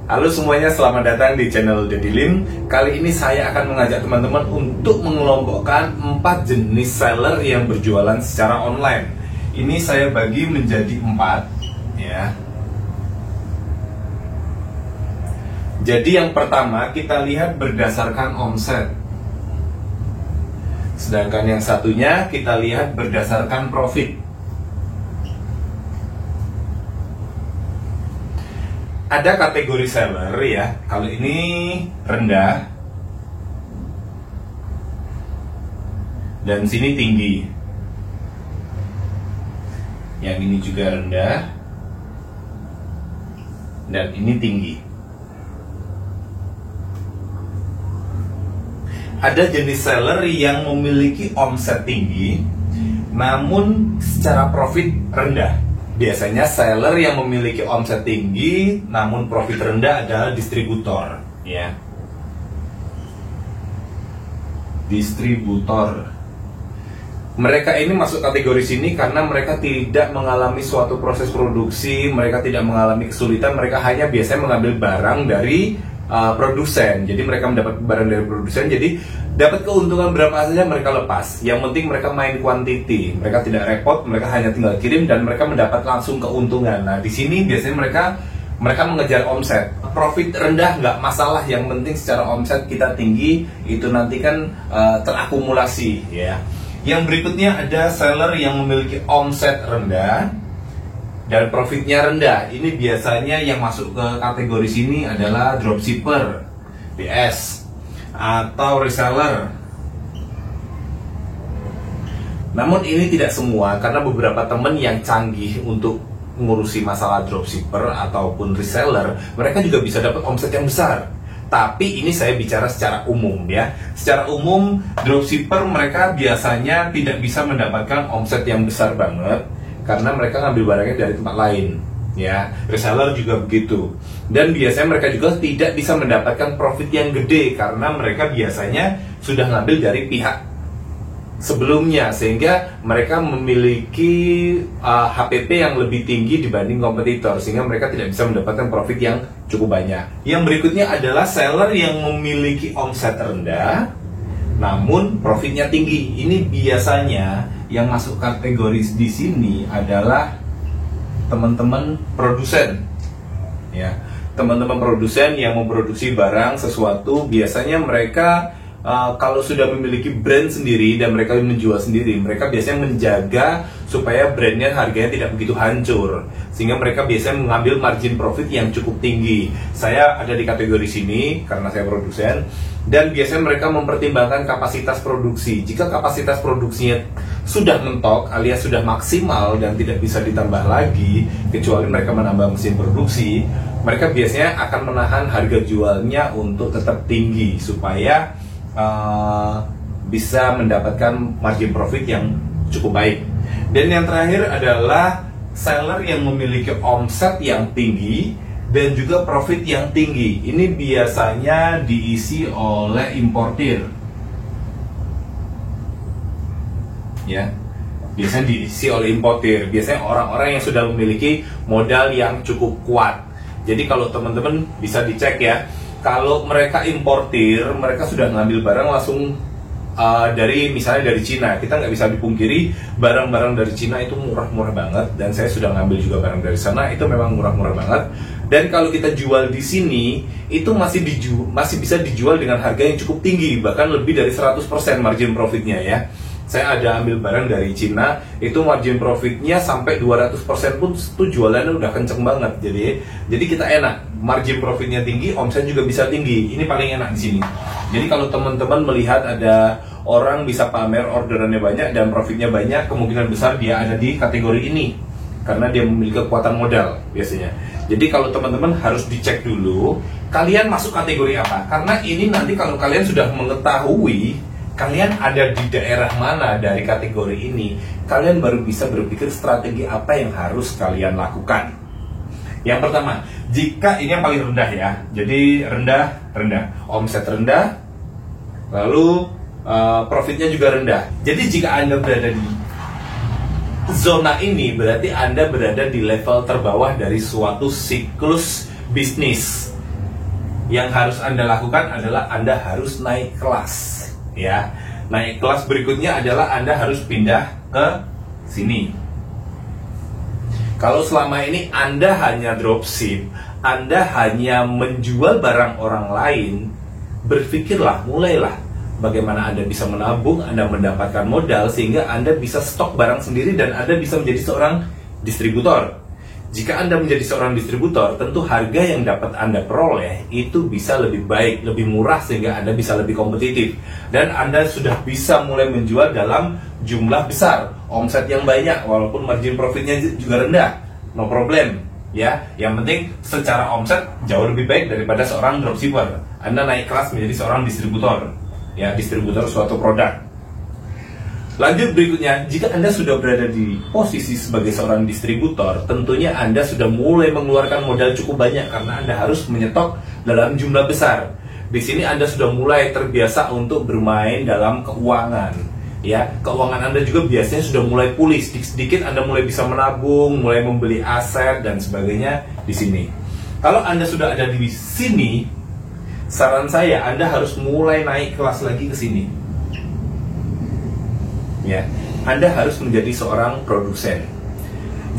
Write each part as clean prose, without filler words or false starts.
Halo semuanya, selamat datang di channel Deddy Lim. Kali ini saya akan mengajak teman-teman untuk mengelompokkan 4 jenis seller yang berjualan secara online. Ini saya bagi menjadi 4 ya. Jadi yang pertama kita lihat berdasarkan omset. Sedangkan yang satunya kita lihat berdasarkan profit. Ada kategori seller ya, kalau ini rendah dan sini tinggi. Yang ini juga rendah dan ini tinggi. Ada jenis seller yang memiliki omset tinggi namun secara profit rendah. Biasanya seller yang memiliki omset tinggi namun profit rendah adalah distributor ya. Distributor. Mereka ini masuk kategori sini karena mereka tidak mengalami suatu proses produksi, mereka tidak mengalami kesulitan, mereka hanya biasanya mengambil barang dari produsen. Jadi mereka mendapat barang dari produsen, jadi dapat keuntungan berapa saja mereka lepas. Yang penting mereka main quantity, mereka tidak repot, mereka hanya tinggal kirim dan mereka mendapat langsung keuntungan. Nah di sini biasanya mereka mengejar omset. Profit rendah nggak masalah, yang penting secara omset kita tinggi, itu nanti kan terakumulasi ya. Yang berikutnya ada seller yang memiliki omset rendah dan profitnya rendah. Ini biasanya yang masuk ke kategori sini adalah dropshipper, DS, atau reseller. Namun ini tidak semua, karena beberapa teman yang canggih untuk ngurusi masalah dropshipper ataupun reseller, mereka juga bisa dapat omset yang besar. Tapi ini saya bicara secara umum ya. Secara umum dropshipper mereka biasanya tidak bisa mendapatkan omset yang besar banget karena mereka ngambil barangnya dari tempat lain ya. Reseller juga begitu. Dan biasanya mereka juga tidak bisa mendapatkan profit yang gede karena mereka biasanya sudah ngambil dari pihak sebelumnya, sehingga mereka memiliki HPP yang lebih tinggi dibanding kompetitor, sehingga mereka tidak bisa mendapatkan profit yang cukup banyak. Yang berikutnya adalah seller yang memiliki omset rendah namun profitnya tinggi. Ini biasanya yang masuk kategori di sini adalah teman-teman produsen ya. Teman-teman produsen yang memproduksi barang sesuatu, biasanya mereka kalau sudah memiliki brand sendiri dan mereka menjual sendiri, mereka biasanya menjaga supaya brandnya harganya tidak begitu hancur, sehingga mereka biasanya mengambil margin profit yang cukup tinggi. Saya ada di kategori sini karena saya produsen, dan biasanya mereka mempertimbangkan kapasitas produksi. Jika kapasitas produksinya sudah mentok alias sudah maksimal dan tidak bisa ditambah lagi kecuali mereka menambah mesin produksi, mereka biasanya akan menahan harga jualnya untuk tetap tinggi supaya bisa mendapatkan margin profit yang cukup baik. Dan yang terakhir adalah seller yang memiliki omset yang tinggi dan juga profit yang tinggi. Ini biasanya diisi oleh importir ya. Biasanya diisi oleh importir. Biasanya orang-orang yang sudah memiliki modal yang cukup kuat. Jadi kalau teman-teman bisa dicek ya, kalau mereka importir, mereka sudah ngambil barang langsung dari misalnya dari Cina. Kita nggak bisa dipungkiri barang-barang dari Cina itu murah-murah banget, dan saya sudah ngambil juga barang dari sana, itu memang murah-murah banget. Dan kalau kita jual di sini itu masih bisa dijual dengan harga yang cukup tinggi, bahkan lebih dari 100% margin profitnya ya. Saya ada ambil barang dari Cina, itu margin profitnya sampai 200% pun itu jualannya udah kenceng banget. Jadi kita enak, margin profitnya tinggi, omset juga bisa tinggi. Ini paling enak di sini. Jadi kalau teman-teman melihat ada orang bisa pamer orderannya banyak dan profitnya banyak, kemungkinan besar dia ada di kategori ini karena dia memiliki kekuatan modal biasanya. Jadi kalau teman-teman harus dicek dulu kalian masuk kategori apa, karena ini nanti kalau kalian sudah mengetahui kalian ada di daerah mana dari kategori ini, kalian baru bisa berpikir strategi apa yang harus kalian lakukan. Yang pertama, jika ini yang paling rendah ya, jadi rendah, omset rendah, lalu profitnya juga rendah. Jadi jika Anda berada di zona ini, berarti Anda berada di level terbawah dari suatu siklus bisnis. Yang harus Anda lakukan adalah Anda harus naik kelas, ya. Naik kelas berikutnya adalah Anda harus pindah ke sini. Kalau selama ini Anda hanya dropship, Anda hanya menjual barang orang lain, berpikirlah, mulailah bagaimana Anda bisa menabung, Anda mendapatkan modal sehingga Anda bisa stok barang sendiri dan Anda bisa menjadi seorang distributor. Jika Anda menjadi seorang distributor, tentu harga yang dapat Anda peroleh itu bisa lebih baik, lebih murah sehingga Anda bisa lebih kompetitif. Dan Anda sudah bisa mulai menjual dalam jumlah besar, omset yang banyak, walaupun margin profitnya juga rendah, no problem. Ya, yang penting secara omset jauh lebih baik daripada seorang dropshipper. Anda naik kelas menjadi seorang distributor, ya, distributor suatu produk. Lanjut berikutnya, jika Anda sudah berada di posisi sebagai seorang distributor, tentunya Anda sudah mulai mengeluarkan modal cukup banyak karena Anda harus menyetok dalam jumlah besar. Di sini Anda sudah mulai terbiasa untuk bermain dalam keuangan. Ya, keuangan Anda juga biasanya sudah mulai pulih, sedikit-sedikit Anda mulai bisa menabung, mulai membeli aset dan sebagainya di sini. Kalau Anda sudah ada di sini, saran saya Anda harus mulai naik kelas lagi ke sini. Ya, Anda harus menjadi seorang produsen.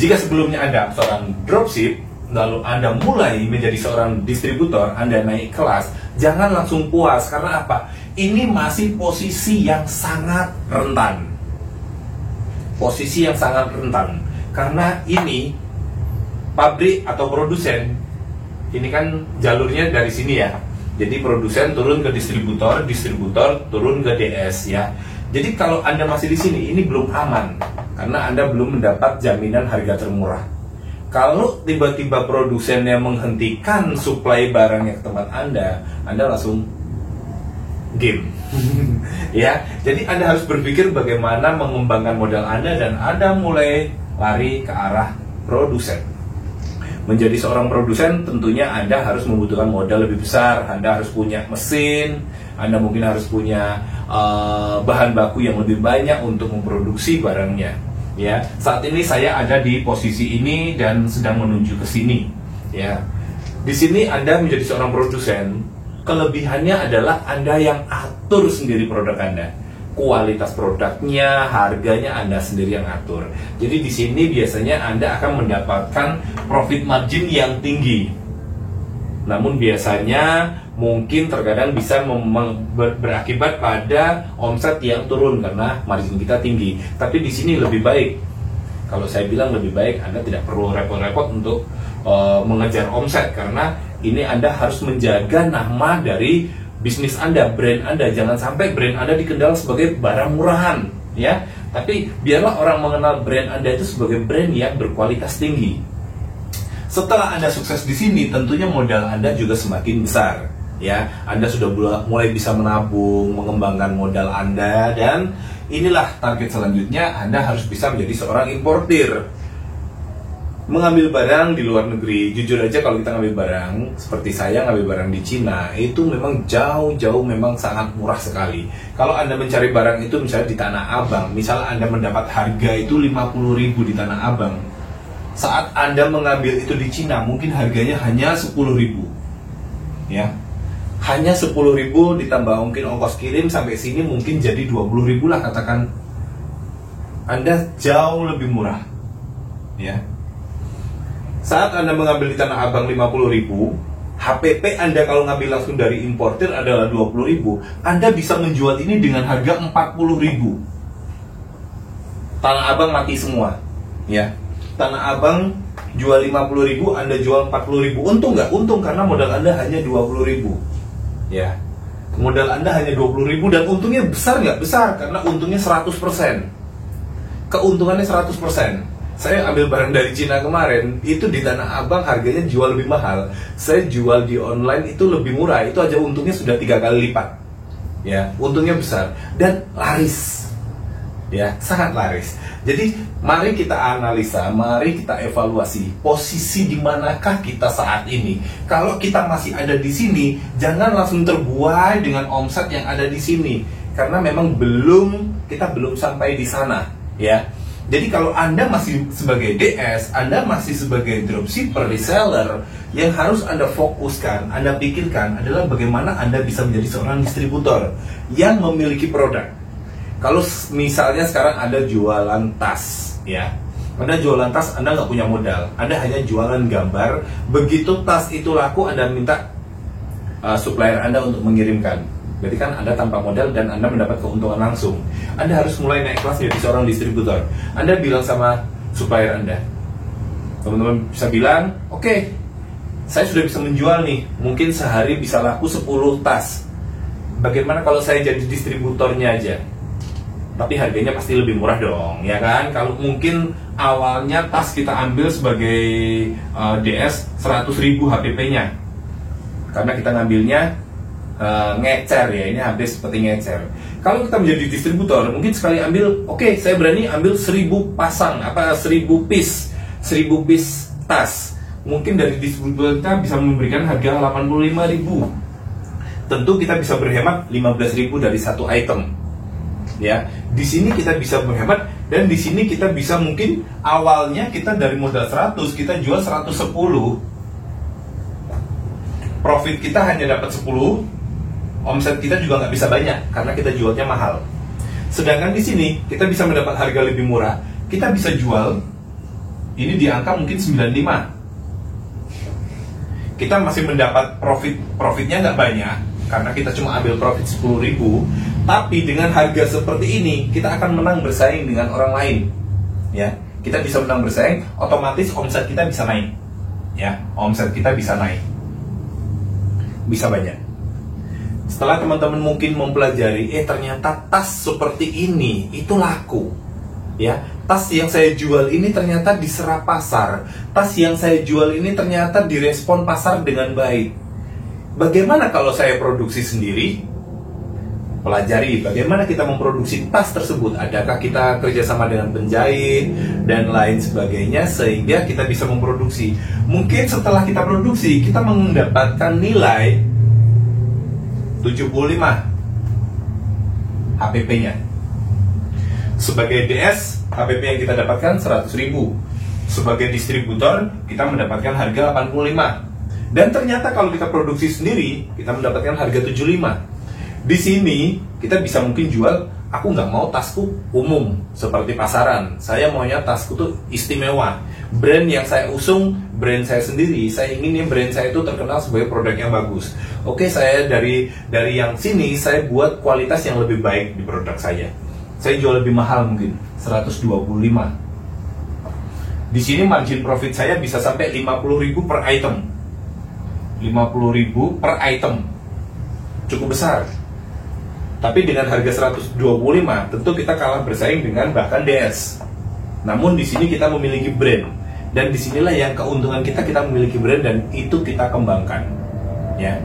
Jika sebelumnya Anda seorang dropship, lalu Anda mulai menjadi seorang distributor, Anda naik kelas, jangan langsung puas. Karena apa? Ini masih posisi yang sangat rentan. Posisi yang sangat rentan. Karena ini pabrik atau produsen, ini kan jalurnya dari sini ya. Jadi produsen turun ke distributor, distributor turun ke DS ya. Jadi kalau Anda masih di sini, ini belum aman karena Anda belum mendapat jaminan harga termurah. Kalau tiba-tiba produsennya menghentikan suplai barangnya ke tempat Anda langsung game. Ya, jadi Anda harus berpikir bagaimana mengembangkan modal Anda dan Anda mulai lari ke arah produsen. Menjadi seorang produsen tentunya Anda harus membutuhkan modal lebih besar. Anda harus punya mesin, Anda mungkin harus punya bahan baku yang lebih banyak untuk memproduksi barangnya. Ya, saat ini saya ada di posisi ini dan sedang menuju ke sini. Ya, di sini Anda menjadi seorang produsen. Kelebihannya adalah Anda yang atur sendiri produk Anda. Kualitas produknya, harganya Anda sendiri yang atur. Jadi di sini biasanya Anda akan mendapatkan profit margin yang tinggi. Namun biasanya mungkin terkadang bisa berakibat pada omset yang turun karena margin kita tinggi. Tapi di sini lebih baik. Kalau saya bilang lebih baik, Anda tidak perlu repot-repot untuk mengejar omset karena ini Anda harus menjaga nama dari bisnis Anda, brand Anda. Jangan sampai brand Anda dikenal sebagai barang murahan, ya. Tapi biarlah orang mengenal brand Anda itu sebagai brand yang berkualitas tinggi. Setelah Anda sukses di sini, tentunya modal Anda juga semakin besar, ya. Anda sudah mulai bisa menabung, mengembangkan modal Anda, dan inilah target selanjutnya. Anda harus bisa menjadi seorang importir. Mengambil barang di luar negeri, jujur aja kalau kita ngambil barang seperti saya ngambil barang di Cina, itu memang jauh-jauh memang sangat murah sekali. Kalau Anda mencari barang itu misalnya di Tanah Abang, misalnya Anda mendapat harga itu 50.000 di Tanah Abang, saat Anda mengambil itu di Cina mungkin harganya hanya 10.000, ya, hanya 10.000 ditambah mungkin ongkos kirim sampai sini mungkin jadi 20.000 lah katakan. Anda jauh lebih murah, ya. Saat Anda mengambil di Tanah Abang 50.000, HPP Anda kalau ngambil langsung dari importir adalah 20.000, Anda bisa menjual ini dengan harga 40.000. Tanah Abang mati semua, ya. Tanah Abang jual 50.000, Anda jual 40.000. Untung nggak? Untung karena modal Anda hanya 20.000, ya. Modal Anda hanya 20.000 dan untungnya besar nggak? Besar karena untungnya 100%. Keuntungannya 100%. Saya ambil barang dari Cina kemarin, itu di Tanah Abang harganya jual lebih mahal. Saya jual di online itu lebih murah, itu aja untungnya sudah 3 kali lipat. Ya, untungnya besar dan laris. Ya, sangat laris. Jadi, mari kita analisa, mari kita evaluasi posisi di manakah kita saat ini. Kalau kita masih ada di sini, jangan langsung terbuai dengan omset yang ada di sini karena memang kita belum sampai di sana, ya. Jadi kalau Anda masih sebagai DS, Anda masih sebagai dropshipper, reseller, yang harus Anda fokuskan, Anda pikirkan adalah bagaimana Anda bisa menjadi seorang distributor yang memiliki produk. Kalau misalnya sekarang Anda jualan tas, ya, Anda jualan tas, Anda nggak punya modal, Anda hanya jualan gambar. Begitu tas itu laku, Anda minta supplier Anda untuk mengirimkan. Berarti kan Anda tanpa modal dan Anda mendapat keuntungan langsung. Anda harus mulai naik kelas menjadi seorang distributor. Anda bilang sama supplier Anda, teman-teman bisa bilang, oke, saya sudah bisa menjual nih, mungkin sehari bisa laku 10 tas. Bagaimana kalau saya jadi distributornya aja? Tapi harganya pasti lebih murah dong, ya kan? Kalau mungkin awalnya tas kita ambil sebagai DS 100.000 HPP-nya, karena kita ngambilnya ngecer ya, ini hampir seperti ngecer. Kalau kita menjadi distributor, mungkin sekali ambil, oke, saya berani ambil 1000 pasang, 1000 piece tas. Mungkin dari distributor kita bisa memberikan harga 85.000. Tentu kita bisa berhemat 15.000 dari satu item. Ya, di sini kita bisa berhemat, dan di sini kita bisa mungkin awalnya kita dari modal 100, kita jual 110. Profit kita hanya dapat 10, omset kita juga nggak bisa banyak karena kita jualnya mahal. Sedangkan di sini kita bisa mendapat harga lebih murah, kita bisa jual ini di angka mungkin 95. Kita masih mendapat profitnya nggak banyak karena kita cuma ambil profit 10.000, tapi dengan harga seperti ini kita akan menang bersaing dengan orang lain. Ya, kita bisa menang bersaing, otomatis omset kita bisa naik. Ya, omset kita bisa naik, bisa banyak. Setelah teman-teman mungkin mempelajari, ternyata tas seperti ini itu laku. Ya, tas yang saya jual ini ternyata diserap pasar. Tas yang saya jual ini ternyata direspon pasar dengan baik. Bagaimana kalau saya produksi sendiri? Pelajari bagaimana kita memproduksi tas tersebut. Adakah kita kerjasama dengan penjahit dan lain sebagainya sehingga kita bisa memproduksi. Mungkin setelah kita produksi, kita mendapatkan nilai 75 HPP-nya. Sebagai DS, HPP yang kita dapatkan 100.000. Sebagai distributor, kita mendapatkan harga 85. Dan ternyata kalau kita produksi sendiri, kita mendapatkan harga 75. Di sini, kita bisa mungkin jual, aku nggak mau tasku umum seperti pasaran. Saya maunya tasku tuh istimewa. Brand yang saya usung, brand saya sendiri. Saya ingin brand saya itu terkenal sebagai produk yang bagus. Oke, saya dari yang sini saya buat kualitas yang lebih baik di produk saya. Saya jual lebih mahal mungkin 125. Di sini margin profit saya bisa sampai 50.000 per item. 50.000 per item. Cukup besar. Tapi dengan harga 125 tentu kita kalah bersaing dengan bahkan DS. Namun di sini kita memiliki brand, dan disinilah yang keuntungan kita memiliki brand dan itu kita kembangkan. Ya,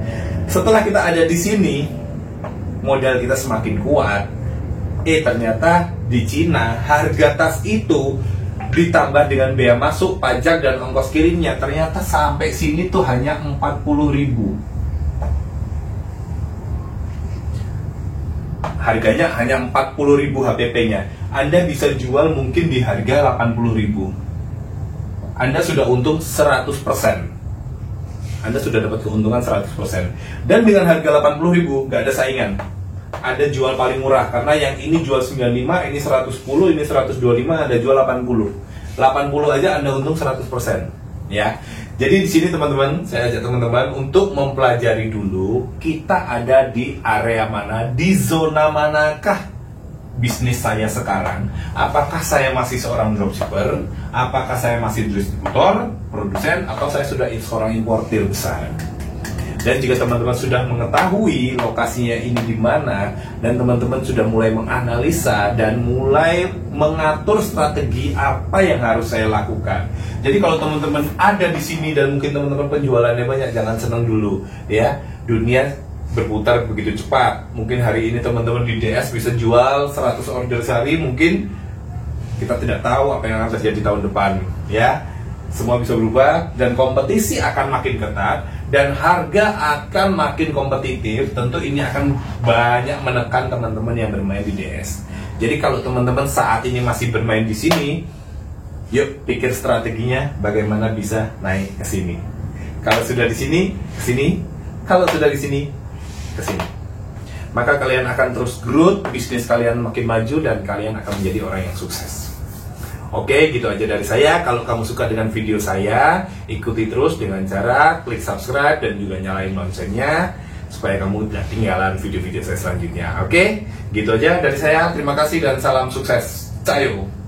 setelah kita ada di sini, modal kita semakin kuat. Ternyata di Cina harga tas itu ditambah dengan bea masuk, pajak dan ongkos kirimnya, ternyata sampai sini tuh hanya 40.000. Harganya hanya 40.000 HPP-nya. Anda bisa jual mungkin di harga 80.000. Anda sudah untung 100%. Anda sudah dapat keuntungan 100%. Dan dengan harga 80.000 gak ada saingan. Anda jual paling murah karena yang ini jual 95, ini 110, ini 125, Anda jual 80. 80 aja Anda untung 100%. Ya. Jadi di sini teman-teman, saya ajak teman-teman untuk mempelajari dulu kita ada di area mana, di zona manakah bisnis saya sekarang. Apakah saya masih seorang dropshipper, apakah saya masih distributor, produsen, atau saya sudah seorang importir besar. Dan jika teman-teman sudah mengetahui lokasinya ini di mana, dan teman-teman sudah mulai menganalisa dan mulai mengatur strategi apa yang harus saya lakukan. Jadi kalau teman-teman ada di sini dan mungkin teman-teman penjualannya banyak, jangan senang dulu ya. Dunia berputar begitu cepat. Mungkin hari ini teman-teman di DS bisa jual 100 order sehari, mungkin kita tidak tahu apa yang akan terjadi tahun depan ya. Semua bisa berubah dan kompetisi akan makin ketat dan harga akan makin kompetitif. Tentu ini akan banyak menekan teman-teman yang bermain di DS. Jadi kalau teman-teman saat ini masih bermain di sini, yuk pikir strateginya bagaimana bisa naik ke sini. Kalau sudah di sini, ke sini. Kalau sudah di sini, ke sini. Maka kalian akan terus growth, bisnis kalian makin maju dan kalian akan menjadi orang yang sukses. Oke, gitu aja dari saya. Kalau kamu suka dengan video saya, ikuti terus dengan cara klik subscribe dan juga nyalain loncengnya supaya kamu tidak ketinggalan video-video saya selanjutnya. Oke, gitu aja dari saya. Terima kasih dan salam sukses. Cayo.